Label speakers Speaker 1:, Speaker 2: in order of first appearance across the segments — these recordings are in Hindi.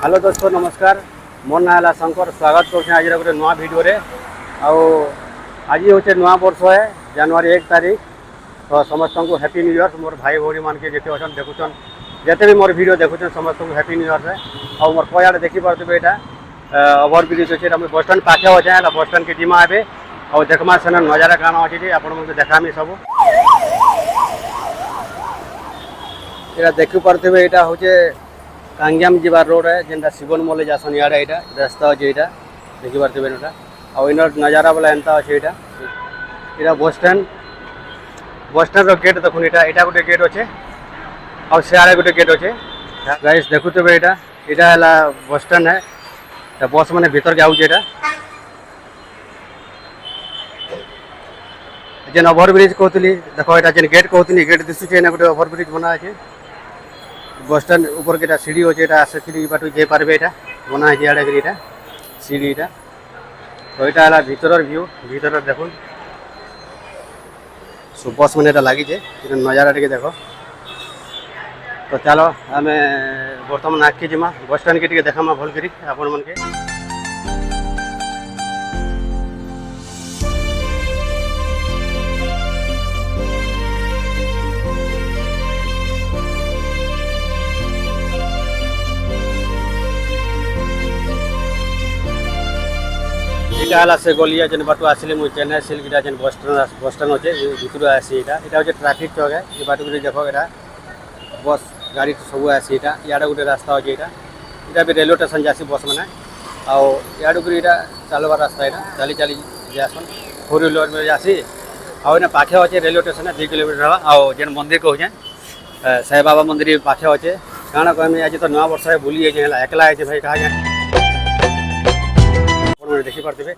Speaker 1: हेलो दोस्तों नमस्कार मो ना है शंकर स्वागत कर आज गोटे नुआ भिडियो आज हूँ नुआ वर्ष है जनवरी 1 तारीख तो समस्त को हैप्पी न्यू ईयर मोर भाई भौणी मान के जिते अच्छा देखुन जिते भी मोर वीडियो देखुन समस्त को हैप्पी न्यू ईयर है और मोर कयाड़े देखिपे यहाँ ओवर ब्रिज अच्छे बस स्टाण्ड पाखे अच्छे है बस स्टाण्ड की जिमा ए और देखमा से नजारा काण अच्छे आप देखामी सब यहाँ देखिपे यहाँ हूँ कांग्याम जीवार रोड है जेनटा शिवन मल जासन इे यहाँ रास्ता अच्छे यहाँ देखिपे यहाँ और इन नजारा वाला एंता अच्छे यहाँ बस स्टाण्ड गेट देखुन यहाँ गोटे गेट अच्छे और सियाड़े गोटे गेट अच्छे गाइस देखुवे यहाँ है बस स्टाण्ड है बस मैंने भीतर के आउे जेन ओवर ब्रिज कहती देख यहाँ जेन गेट कहती गेट दिशुचे गोटे ओवर ब्रिज बना है बस स्टाण्ड ऊपर के सीढ़ी अच्छे आसे सीढ़ी बाट जे पारे यहाँ बना है यहाँ सीढ़ी यहाँ तो यहाँ है भीतर व्यू भीतर देख सो बस मैंने लगी नजारा टे देख तो चलो आम बर्तमान आगे जीमा बस स्टाण्ड के देखामा भल कर आपण मन के इटा से गलिया जेन बाटू आसली मुझे चेन्नई सिल्क जेन बस स्टाण्ड अच्छे भर आसी यहाँ हूँ ट्राफिक चौक है ये बाटू देख यहाँ बस गाड़ी सब आसी यहाँ इे गोटे रास्ता अच्छे यहाँ भी रेलवे स्टेशन जासी बस मैंने आड़ू यहाँ चलवा रास्ता यहाँ चली चली जासन 4 व्हीलर में जासी आना पाखे अच्छे रेलवे स्टेशन है 2 किलोमीटर आउ जेन मंदिर कहूँ साई बाबा मंदिर पाखे अच्छे काण कहमी आज तो नया वर्ष है बुली जाए एकला है भाई कहा जाए देखिपे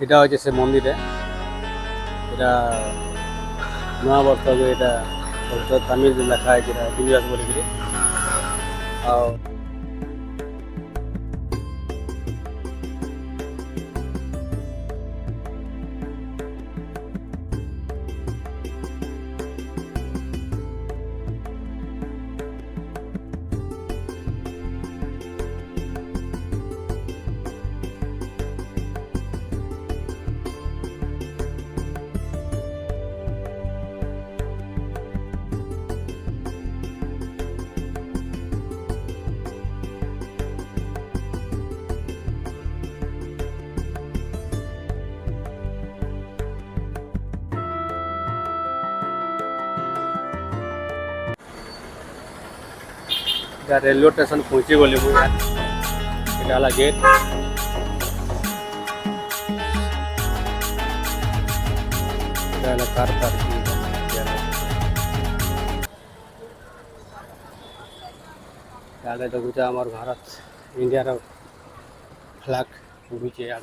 Speaker 1: এটা হচ্ছে সে মন্দিরে এটা নয়া বর্ষ এটা তামিল লেখা আছে এটা বিনিয়াস বলিকি আর रेलवे स्टेशन पहुँची गली मुझे गेट कार पार्किंग देखुचे आम भारत इंडिया फ्लैग उड़ुचे इे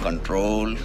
Speaker 2: Control.